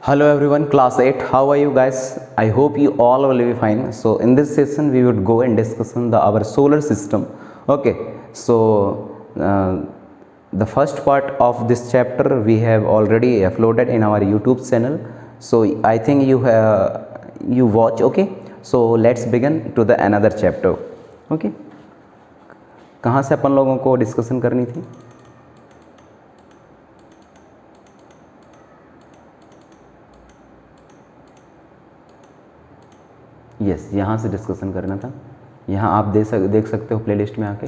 Hello everyone, class 8. How are you guys? I hope you all will be fine. So in this session we would go and discuss on our solar system. Okay. So the first part of this chapter we have already uploaded in our YouTube channel. So I think you watch. Okay. So let's begin to the another chapter. Okay. कहाँ से अपन लोगों को discussion करनी थी? Yes, यहाँ से discussion करना था। यहाँ आप देख सकते हो प्लेलिस्ट में आके,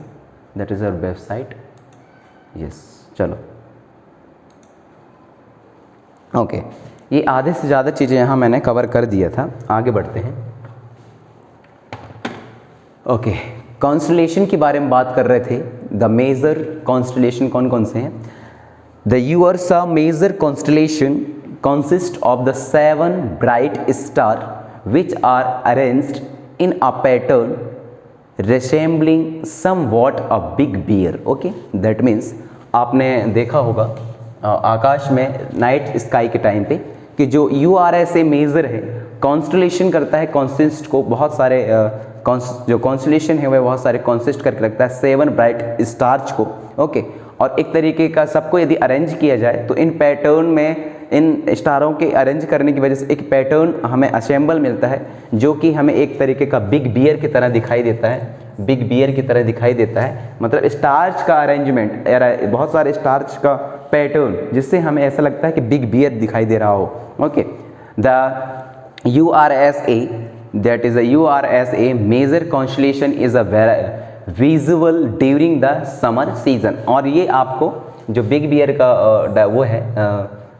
that is our website. Yes, चलो ओके। ये आधे से ज़्यादा चीज़ें यहाँ मैंने कवर कर दिया था। आगे बढ़ते हैं। ओके, कॉन्स्टलेशन के बारे में बात कर रहे थे। द मेजर कॉन्स्टलेशन कौन कौन से हैं? The Ursa Major constellation consist of the 7 bright star which are arranged in a pattern resembling somewhat a big bear. Okay, that means आपने देखा होगा आकाश में नाइट स्काई के टाइम पे कि जो URSA मेजर है, कॉन्स्टलेशन करता है, कॉन्सिस्ट को बहुत सारे जो कॉन्स्टलेशन है वह बहुत सारे कॉन्सिस्ट करके रखता है 7 ब्राइट स्टार्स को। ओके, और एक तरीके का सबको यदि अरेंज किया जाए तो इन पैटर्न में, इन स्टारों के अरेंज करने की वजह से एक पैटर्न हमें असेंबल मिलता है जो कि हमें एक तरीके का बिग बियर की तरह दिखाई देता है। बिग बियर की तरह दिखाई देता है, मतलब स्टार्स का अरेंजमेंट, बहुत सारे स्टार्स का पैटर्न, जिससे हमें ऐसा लगता है कि बिग बियर दिखाई दे रहा हो। Okay, the URSA, that is a URSA major constellation is a visual during the summer season. और ये आपको जो बिग बियर का वो है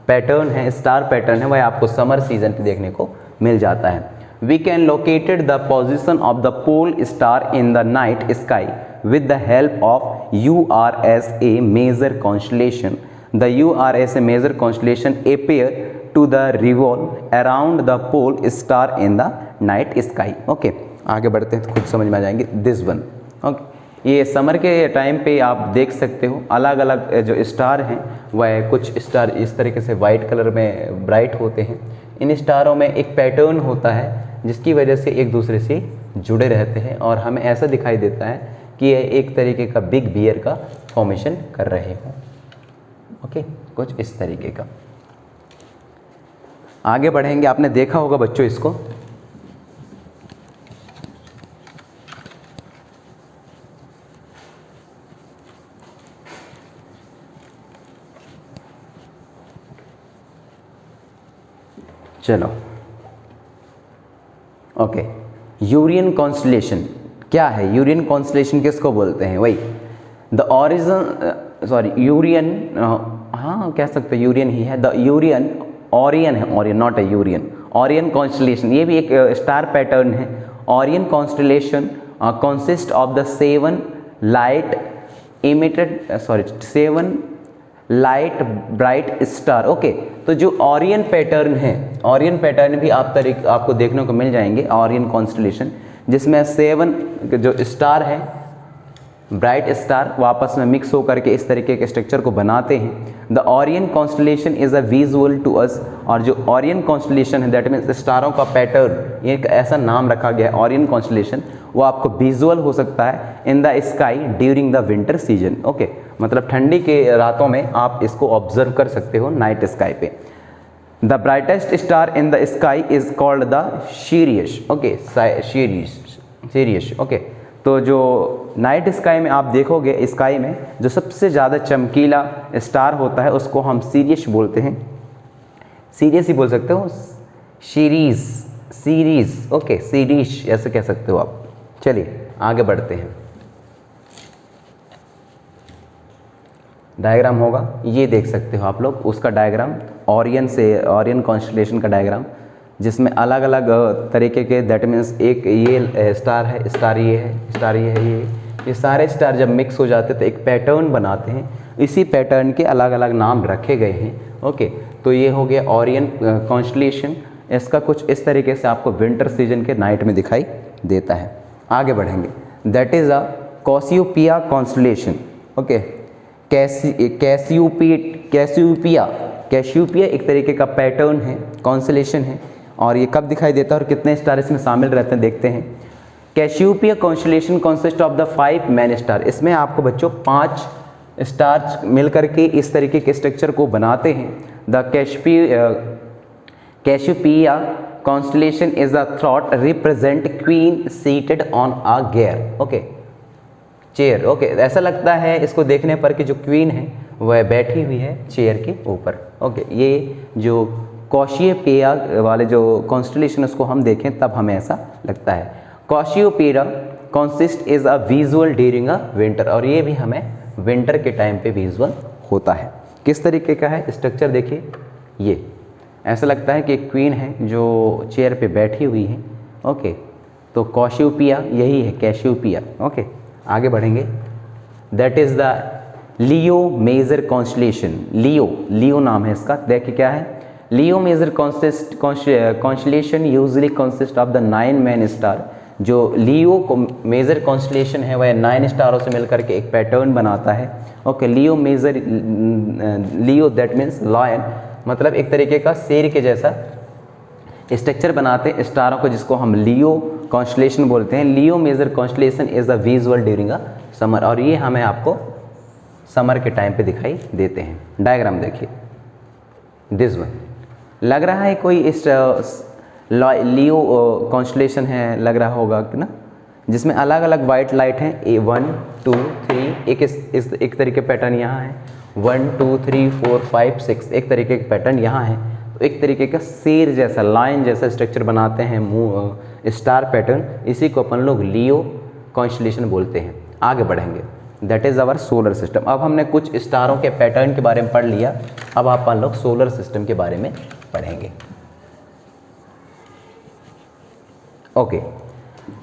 पैटर्न है, स्टार पैटर्न है, वह आपको समर सीजन पे देखने को मिल जाता है। We can located the position of the pole star in the night sky with the help of URSA major constellation. The URSA major constellation appear to the revolve around the pole star in the night sky. Okay, आगे बढ़ते हैं तो खुद समझ में आ जाएंगे। This one, okay, ये समर के टाइम पे आप देख सकते हो अलग अलग जो स्टार हैं वह कुछ स्टार इस तरीके से वाइट कलर में ब्राइट होते हैं। इन स्टारों में एक पैटर्न होता है जिसकी वजह से एक दूसरे से जुड़े रहते हैं और हमें ऐसा दिखाई देता है कि ये एक तरीके का बिग बियर का फॉर्मेशन कर रहे हो। ओके, कुछ इस तरीके का। आगे बढ़ेंगे। आपने देखा होगा बच्चों इसको, चलो ओके। यूरियन कॉन्स्टलेशन क्या है? यूरियन कॉन्स्टलेशन किसको बोलते हैं? वही द ओरिजिन, सॉरी यूरियन, हाँ कह सकते हैं यूरियन ही है। द यूरियन ओरियन है, Orion not a यूरियन। Orion constellation ये भी एक स्टार पैटर्न है। Orion constellation consist of the 7 light emitted, sorry 7 light bright star. Okay, तो जो ओरियन पैटर्न है, ओरियन पैटर्न भी आपको देखने को मिल जाएंगे। ओरियन कॉन्स्टलेशन जिसमें 7 जो स्टार है, ब्राइट स्टार, वो आपस में मिक्स होकर के इस तरीके के स्ट्रक्चर को बनाते हैं। The Orion constellation is a visual to us. और जो ओरियन कॉन्स्टलेशन है, दैट मीन्स स्टारों का पैटर्न, एक ऐसा नाम रखा गया है ओरियन कॉन्स्टलेशन, वो आपको विजुअल हो सकता है in the sky during the winter season. Okay, मतलब ठंडी के रातों में आप इसको ऑब्जर्व कर सकते हो नाइट स्काई पे। The brightest star in the sky is called the serious. Okay, serious. Okay, तो जो नाइट स्काई में आप देखोगे, स्काई में जो सबसे ज़्यादा चमकीला स्टार होता है उसको हम सीरियस बोलते हैं। सीरियस ही बोल सकते हो, सीरीज। ओके, सीरीज ऐसे कह सकते हो आप। चलिए आगे बढ़ते हैं। डायग्राम होगा, ये देख सकते हो आप लोग उसका डायग्राम, ओरियन कॉन्स्टलेशन का डायग्राम, जिसमें अलग अलग तरीके के, दैट मीन्स एक ये स्टार है, स्टार ये है, स्टार ये है, ये सारे स्टार जब मिक्स हो जाते हैं तो एक पैटर्न बनाते हैं। इसी पैटर्न के अलग अलग नाम रखे गए हैं। ओके, तो ये हो गया ओरियन कॉन्स्टलेशन। इसका कुछ इस तरीके से आपको विंटर सीजन के नाइट में दिखाई देता है। आगे बढ़ेंगे। That is a Cassiopeia constellation. Okay, Cassiopeia Cassiopeia एक तरीके का पैटर्न है, कॉन्स्टलेशन है, और ये कब दिखाई देता है और कितने स्टार इसमें शामिल रहते हैं देखते हैं। Cassiopeia constellation consist of the 5 main star. इसमें आपको बच्चों 5 स्टार मिलकर के इस तरीके के स्ट्रक्चर को बनाते हैं। The Cassiopeia constellation is the thought represent queen seated on a gear, okay, chair, okay. ऐसा लगता है इसको देखने पर कि जो क्वीन है वह बैठी हुई है चेयर के ऊपर, ओके। ये जो कैशियोपिया वाले जो कॉन्स्टलेशन उसको हम देखें तब हमें ऐसा लगता है। Cassiopeia consist is a visual during a winter, और ये भी हमें विंटर के टाइम पे विजुअल होता है। किस तरीके का है स्ट्रक्चर देखिए, ये ऐसा लगता है कि एक क्वीन है जो चेयर पे बैठी हुई है, ओके। तो कैशियोपिया यही है, कैशियोपिया, ओके। आगे बढ़ेंगे। That is the Leo major constellation. Leo नाम है इसका। देखिए क्या है, Leo major constellation usually consist of the 9 main star. जो लियो को मेजर कॉन्स्टलेशन है वह 9 स्टारों से मिलकर के एक पैटर्न बनाता है, okay. Leo major, Leo that means lion, मतलब एक तरीके का शेर के जैसा स्ट्रक्चर बनाते हैं स्टारों को, जिसको हम लियो कॉन्स्टलेशन बोलते हैं। Leo major constellation is a visual during a summer, और ये हमें आपको समर के टाइम पे दिखाई देते हैं। डायग्राम देखिए, दिस वन लग रहा है कोई इस लियो कॉन्स्टलेशन है, लग रहा होगा कि ना, जिसमें अलग अलग वाइट लाइट हैं, 1 2 3, एक तरीके पैटर्न यहाँ है, 1 2 3 4 5 6, एक तरीके के पैटर्न यहाँ है। तो एक तरीके का शेर जैसा, लाइन जैसा स्ट्रक्चर बनाते हैं, स्टार पैटर्न, इसी को अपन लोग लियो कॉन्स्टलेशन बोलते हैं। आगे बढ़ेंगे। That is our solar system. अब हमने कुछ स्टारों के पैटर्न के बारे में पढ़ लिया, अब अपन लोग सोलर सिस्टम के बारे में पढ़ेंगे, ओके।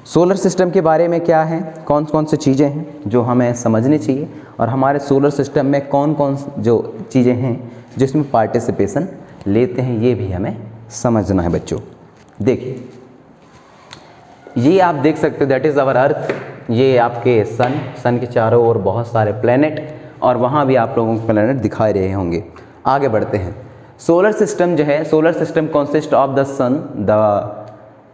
सोलर सिस्टम के बारे में क्या है, कौन कौन सी चीज़ें हैं जो हमें समझनी चाहिए, और हमारे सोलर सिस्टम में कौन कौन जो चीज़ें हैं जिसमें पार्टिसिपेशन लेते हैं, ये भी हमें समझना है बच्चों। देखिए ये आप देख सकते हो, दैट इज़ आवर अर्थ। ये आपके सन के चारों ओर बहुत सारे प्लैनेट, और वहाँ भी आप लोगों को प्लैनेट दिखाई रहे होंगे। आगे बढ़ते हैं। सोलर सिस्टम जो है, solar system consist of the sun, the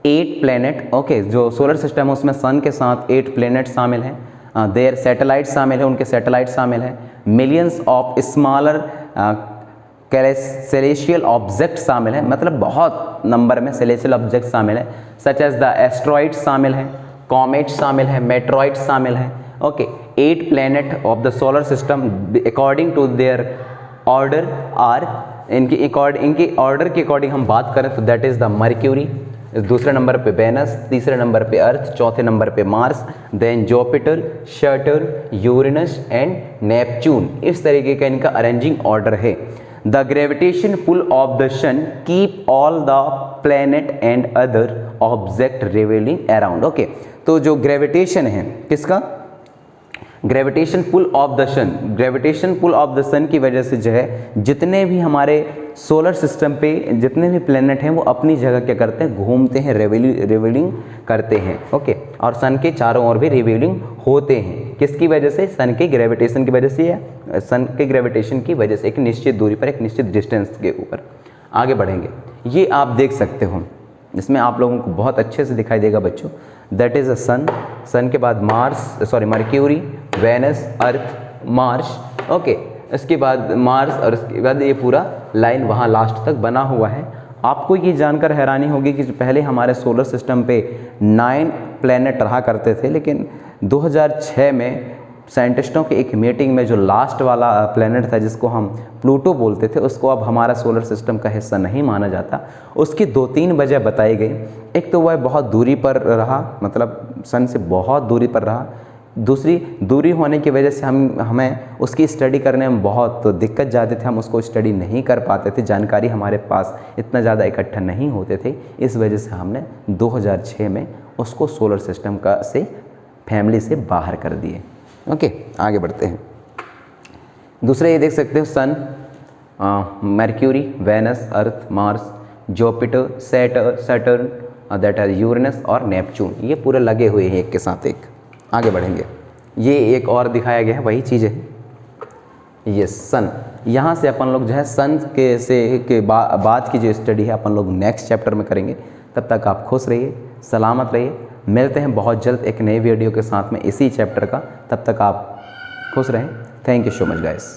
8 planet, okay. जो सोलर सिस्टम है उसमें सन के साथ 8 प्लैनेट शामिल हैं, देयर सैटेलाइट शामिल है, उनके सैटेलाइट शामिल हैं, millions of smaller celestial object शामिल है, मतलब बहुत नंबर में सेलेशियल ऑब्जेक्ट शामिल है, सच एज द एस्ट्रॉइड शामिल है, कॉमेट शामिल है, मेट्रॉइड शामिल है, okay. 8 planet of the solar system according to their order are, इनकी ऑर्डर के अकॉर्डिंग हम बात करें तो दैट इज़ द मर्क्यूरी, दूसरे नंबर पे वेनस, तीसरे नंबर पे अर्थ, चौथे नंबर पे Mars, then Jupiter, Saturn, Uranus and Neptune. इस तरीके का इनका अरेंजिंग ऑर्डर है। The gravitation pull of the sun keep all the planet and other object revolving around, okay. तो जो ग्रेविटेशन है किसका, gravitation pull of the sun, gravitation pull of the sun की वजह से जो है जितने भी हमारे सोलर सिस्टम पे जितने भी प्लैनेट हैं वो अपनी जगह क्या करते हैं, घूमते हैं, रिवॉल्विंग करते हैं, ओके। और सन के चारों ओर भी रिवॉल्विंग होते हैं। किसकी वजह से, सन के ग्रेविटेशन की वजह से, या सन के ग्रेविटेशन की वजह से, एक निश्चित दूरी पर, एक निश्चित डिस्टेंस के ऊपर। आगे बढ़ेंगे। ये आप देख सकते हो, इसमें आप लोगों को बहुत अच्छे से दिखाई देगा बच्चों। दैट इज़ अ सन, सन के बाद mercury, Venus, Earth, Mars, okay. इसके बाद मार्स, और इसके बाद ये पूरा लाइन वहाँ लास्ट तक बना हुआ है। आपको ये जानकर हैरानी होगी कि पहले हमारे सोलर सिस्टम पे 9 प्लैनेट रहा करते थे, लेकिन 2006 में साइंटिस्टों की एक मीटिंग में जो लास्ट वाला प्लैनेट था जिसको हम प्लूटो बोलते थे, उसको अब हमारा सोलर सिस्टम का हिस्सा नहीं माना जाता। उसकी 2-3 वजह बताई गई। एक तो वह बहुत दूरी पर रहा, मतलब सन से बहुत दूरी पर रहा। दूसरी, दूरी होने की वजह से हमें उसकी स्टडी करने में बहुत दिक्कत जाते थे, हम उसको स्टडी नहीं कर पाते थे, जानकारी हमारे पास इतना ज़्यादा इकट्ठा नहीं होते थे। इस वजह से हमने 2006 में उसको सोलर सिस्टम का से फैमिली से बाहर कर दिए, ओके। आगे बढ़ते हैं। दूसरे ये देख सकते हो, sun, Mercury, Venus, Earth, Mars, Jupiter, Saturn, that are Uranus और नेपच्यून, ये पूरे लगे हुए हैं एक के साथ एक। आगे बढ़ेंगे। ये एक और दिखाया गया है, वही चीज़ है, ये सन, यहाँ से अपन लोग जो है सन के बाद की जो स्टडी है अपन लोग नेक्स्ट चैप्टर में करेंगे। तब तक आप खुश रहिए, सलामत रहिए। मिलते हैं बहुत जल्द एक नए वीडियो के साथ में इसी चैप्टर का। तब तक आप खुश रहें। Thank you so much guys.